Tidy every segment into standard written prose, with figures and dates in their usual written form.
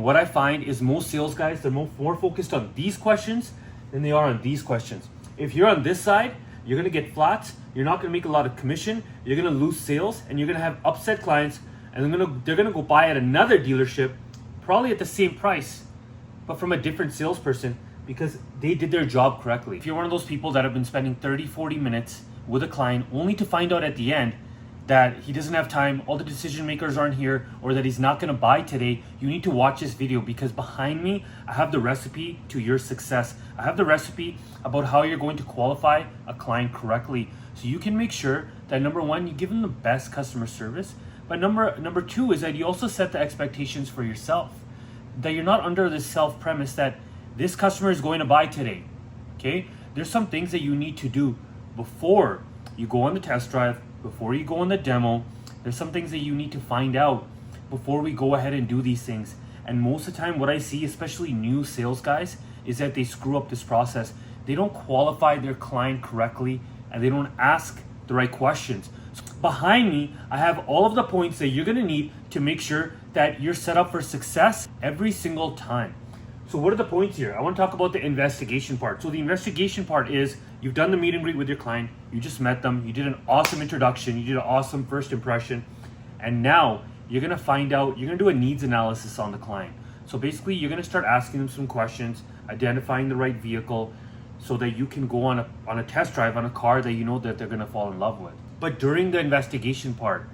what I find is most sales guys, they're more focused on these questions than they are on these questions. If you're on this side, you're gonna get flats, you're not gonna make a lot of commission, you're gonna lose sales, and you're gonna have upset clients, and they're gonna go buy at another dealership, probably at the same price, but from a different salesperson because they did their job correctly. If you're one of those people that have been spending 30, 40 minutes with a client only to find out at the end that he doesn't have time, all the decision makers aren't here, or that he's not gonna buy today, you need to watch this video because behind me, I have the recipe to your success. I have the recipe about how you're going to qualify a client correctly. So you can make sure that number one, you give them the best customer service, but number two is that you also set the expectations for yourself. That you're not under this self premise that this customer is going to buy today, okay? There's some things that you need to do before you go on the test drive, before you go on the demo. There's some things that you need to find out before we go ahead and do these things. And most of the time what I see, especially new sales guys, is that they screw up this process. They don't qualify their client correctly and they don't ask the right questions. So behind me, I have all of the points that you're gonna need to make sure that you're set up for success every single time. So what are the points here? I want to talk about the investigation part. So the investigation part is you've done the meet and greet with your client, you just met them, you did an awesome introduction, you did an awesome first impression, and now you're gonna find out, you're gonna do a needs analysis on the client. So basically you're gonna start asking them some questions, identifying the right vehicle, so that you can go on a test drive on a car that you know that they're gonna fall in love with. But during the investigation part,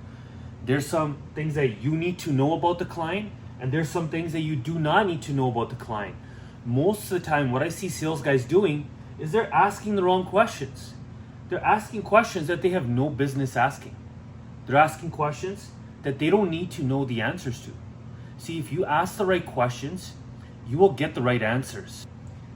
there's some things that you need to know about the client, and there's some things that you do not need to know about the client. Most of the time, what I see sales guys doing is they're asking the wrong questions. They're asking questions that they have no business asking. They're asking questions that they don't need to know the answers to. See, if you ask the right questions, you will get the right answers.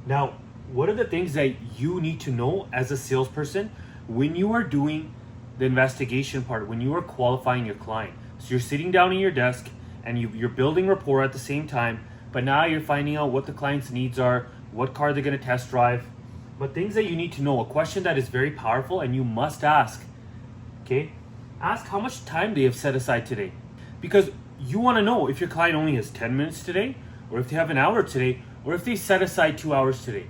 Now, what are the things that you need to know as a salesperson when you are doing the investigation part, when you are qualifying your client? So you're sitting down at your desk and you're building rapport at the same time, but now you're finding out what the client's needs are, what car they're gonna test drive, but things that you need to know. A question that is very powerful and you must ask, okay? Ask how much time they have set aside today. Because you wanna know if your client only has 10 minutes today, or if they have an hour today, or if they set aside 2 hours today.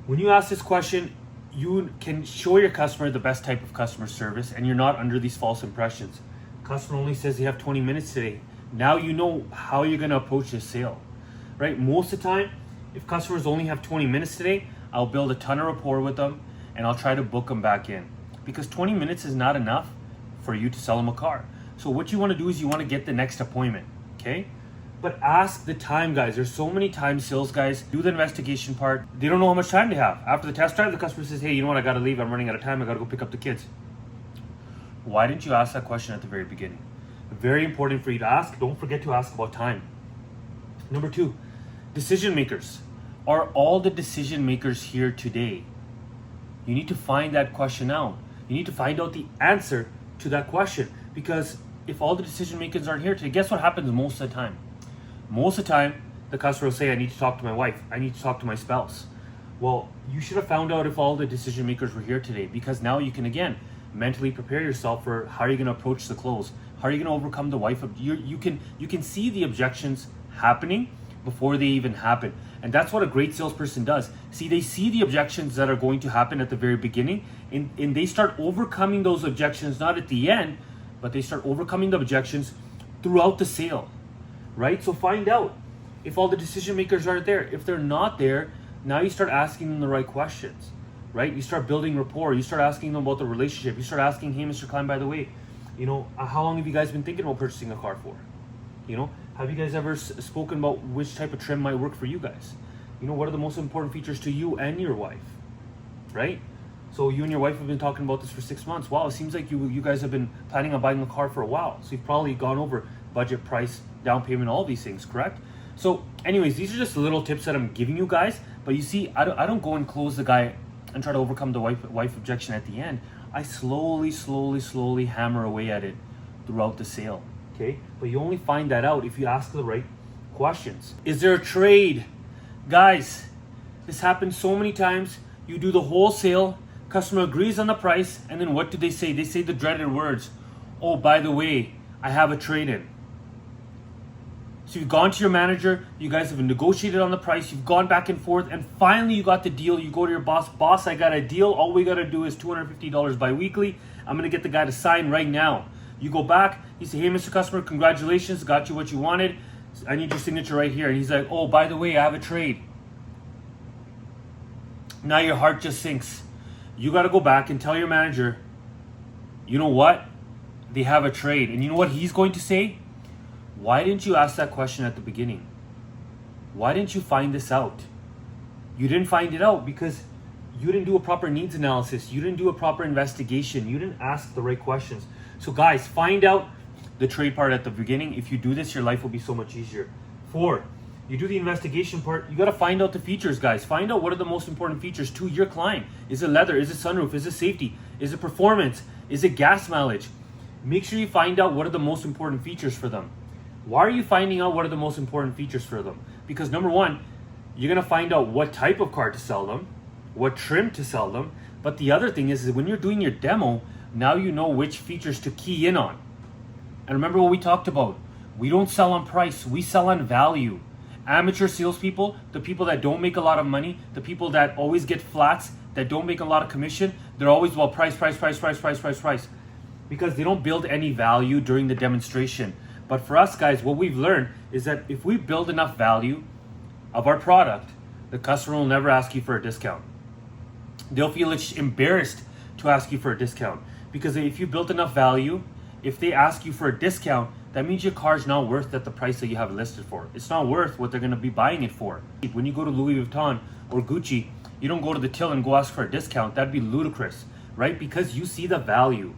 When you ask this question, you can show your customer the best type of customer service and you're not under these false impressions. Customer only says they have 20 minutes today. Now you know how you're gonna approach this sale, right? Most of the time, if customers only have 20 minutes today, I'll build a ton of rapport with them and I'll try to book them back in. Because 20 minutes is not enough for you to sell them a car. So what you wanna do is you wanna get the next appointment, okay? But ask the time, guys. There's so many times sales guys do the investigation part. They don't know how much time they have. After the test drive, the customer says, hey, you know what, I gotta leave, I'm running out of time, I gotta go pick up the kids. Why didn't you ask that question at the very beginning? Very important for you to ask. Don't forget to ask about time. Number two, decision makers. Are all the decision makers here today? You need to find that question out. You need to find out the answer to that question, because if all the decision makers aren't here today, guess what happens most of the time? Most of the time, the customer will say, I need to talk to my wife. I need to talk to my spouse. Well, you should have found out if all the decision makers were here today, because now you can, again, mentally prepare yourself for how you're going to approach the close. How are you going to overcome the wife? You can see the objections happening before they even happen. And that's what a great salesperson does. See, they see the objections that are going to happen at the very beginning, and they start overcoming those objections, not at the end, but they start overcoming the objections throughout the sale, right? So find out if all the decision makers aren't there. If they're not there, now you start asking them the right questions, right? You start building rapport. You start asking them about the relationship. You start asking, hey, Mr. Klein, by the way, how long have you guys been thinking about purchasing a car for? Have you guys ever spoken about which type of trim might work for you guys? What are the most important features to you and your wife, right? So you and your wife have been talking about this for 6 months. Wow, it seems like you guys have been planning on buying a car for a while. So you've probably gone over budget, price, down payment, all these things, correct? So anyways, these are just little tips that I'm giving you guys. But you see, I don't go and close the guy and try to overcome the wife objection at the end. I slowly hammer away at it throughout the sale, okay? But you only find that out if you ask the right questions. Is there a trade? Guys, this happens so many times. You do the whole sale, customer agrees on the price, and then what do they say? They say the dreaded words, oh, by the way, I have a trade-in. So So you've gone to your manager, you guys have negotiated on the price, you've gone back and forth, and finally you got the deal. You go to your boss, boss, I got a deal. All we got to do is $250 bi-weekly. I'm going to get the guy to sign right now. You go back, you say, hey, Mr. Customer, congratulations, got you what you wanted. I need your signature right here. And he's like, oh, by the way, I have a trade. Now your heart just sinks. You got to go back and tell your manager, you know what? They have a trade. And you know what he's going to say? Why didn't you ask that question at the beginning? Why didn't you find this out? You didn't find it out because you didn't do a proper needs analysis. You didn't do a proper investigation. You didn't ask the right questions. So guys, find out the trade part at the beginning. If you do this, your life will be so much easier. 4, you do the investigation part. You got to find out the features, guys. Find out what are the most important features to your client. Is it leather? Is it sunroof? Is it safety? Is it performance? Is it gas mileage? Make sure you find out what are the most important features for them. Why are you finding out what are the most important features for them? Because number 1, you're going to find out what type of car to sell them, what trim to sell them. But the other thing is when you're doing your demo, now you know which features to key in on. And remember what we talked about. We don't sell on price, we sell on value. Amateur salespeople, the people that don't make a lot of money, the people that always get flats, that don't make a lot of commission, they're always, well, price. Because they don't build any value during the demonstration. But for us guys, what we've learned is that if we build enough value of our product, the customer will never ask you for a discount. They'll feel embarrassed to ask you for a discount. Because if you built enough value, if they ask you for a discount, that means your car's not worth at the price that you have it listed for. It's not worth what they're going to be buying it for. When you go to Louis Vuitton or Gucci, you don't go to the till and go ask for a discount. That'd be ludicrous, right? Because you see the value.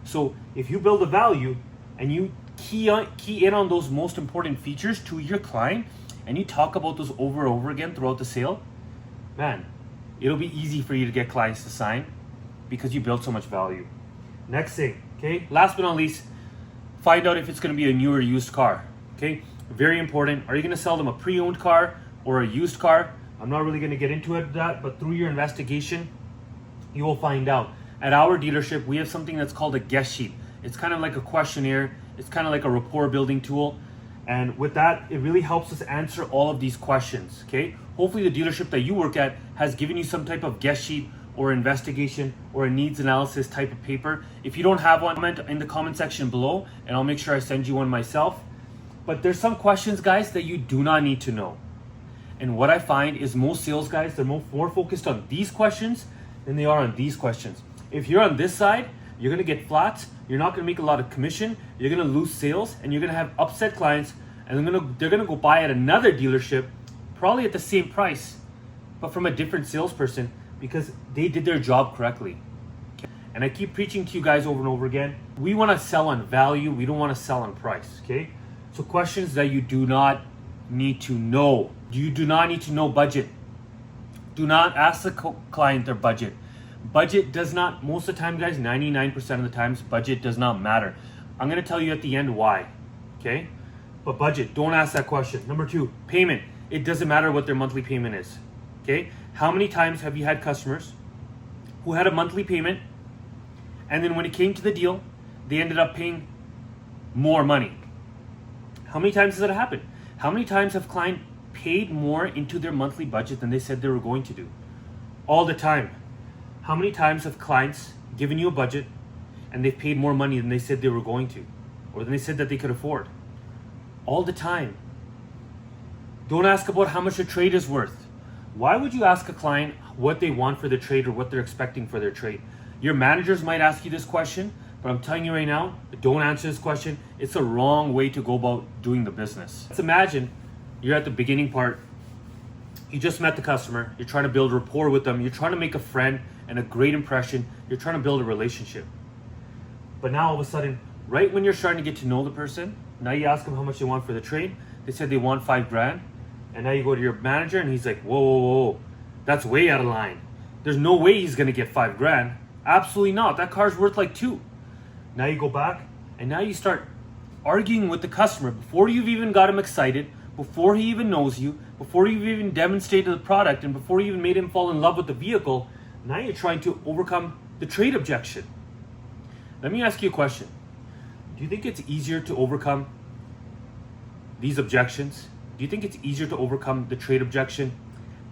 So if you build a value and you key in on those most important features to your client and you talk about those over and over again throughout the sale, man, it'll be easy for you to get clients to sign because you built so much value. Next thing, okay, last but not least, find out if it's going to be a new or used car. Okay, very important. Are you going to sell them a pre-owned car or a used car? I'm not really going to get into that, but through your investigation, you will find out. At our dealership, we have something that's called a guest sheet. It's kind of like a questionnaire. It's kind of like a rapport building tool. And with that, it really helps us answer all of these questions, okay? Hopefully the dealership that you work at has given you some type of guest sheet or investigation or a needs analysis type of paper. If you don't have one, comment in the comment section below and I'll make sure I send you one myself. But there's some questions, guys, that you do not need to know. And what I find is most sales guys, they're more focused on these questions than they are on these questions. If you're on this side, you're going to get flats, you're not going to make a lot of commission, you're going to lose sales, and you're going to have upset clients, and they're going to go buy at another dealership, probably at the same price, but from a different salesperson because they did their job correctly. Okay? And I keep preaching to you guys over and over again, we want to sell on value, we don't want to sell on price, okay? So questions that you do not need to know. You do not need to know budget. Do not ask the client their budget. Budget does not, most of the time, guys, 99% of the times, budget does not matter. I'm going to tell you at the end why, okay? But budget, don't ask that question. Number 2, payment. It doesn't matter what their monthly payment is, okay? How many times have you had customers who had a monthly payment and then when it came to the deal, they ended up paying more money? How many times has that happened? How many times have clients paid more into their monthly budget than they said they were going to do? All the time. How many times have clients given you a budget and they've paid more money than they said they were going to, or than they said that they could afford? All the time. Don't ask about how much a trade is worth. Why would you ask a client what they want for their trade or what they're expecting for their trade? Your managers might ask you this question, but I'm telling you right now, don't answer this question. It's the wrong way to go about doing the business. Let's imagine you're at the beginning part. You just met the customer. You're trying to build rapport with them. You're trying to make a friend and a great impression. You're trying to build a relationship. But now all of a sudden, right when you're starting to get to know the person, now you ask them how much they want for the trade. They said they want $5,000. And now you go to your manager and he's like, whoa, that's way out of line. There's no way he's going to get $5,000. Absolutely not. That car's worth like $2,000. Now you go back and now you start arguing with the customer before you've even got him excited, before he even knows you, before you've even demonstrated the product, and before you even made him fall in love with the vehicle. Now you're trying to overcome the trade objection. Let me ask you a question. Do you think it's easier to overcome these objections, do you think it's easier to overcome the trade objection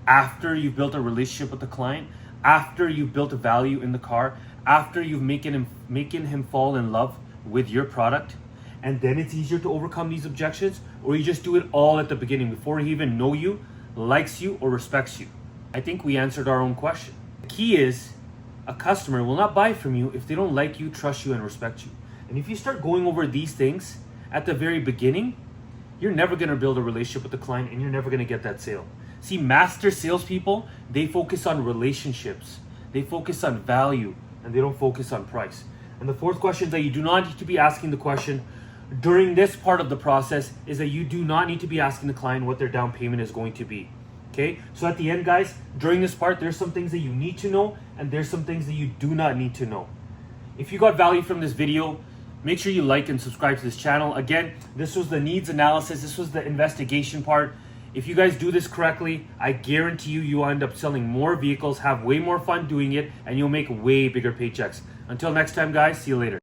after you've built a relationship with the client, after you've built a value in the car, after you've making him fall in love with your product, and then it's easier to overcome these objections? Or you just do it all at the beginning before he even know you, likes you, or respects you? I think we answered our own question. The key is a customer will not buy from you if they don't like you, trust you, and respect you. And if you start going over these things at the very beginning, you're never going to build a relationship with the client and you're never going to get that sale. See, master salespeople, they focus on relationships, they focus on value, and they don't focus on price. And the fourth question that you do not need to be asking the question during this part of the process is that you do not need to be asking the client what their down payment is going to be. Okay, so at the end, guys, during this part, there's some things that you need to know and there's some things that you do not need to know. If you got value from this video, make sure you like and subscribe to this channel. Again, this was the needs analysis. This was the investigation part. If you guys do this correctly, I guarantee you, you'll end up selling more vehicles, have way more fun doing it, and you'll make way bigger paychecks. Until next time, guys, see you later.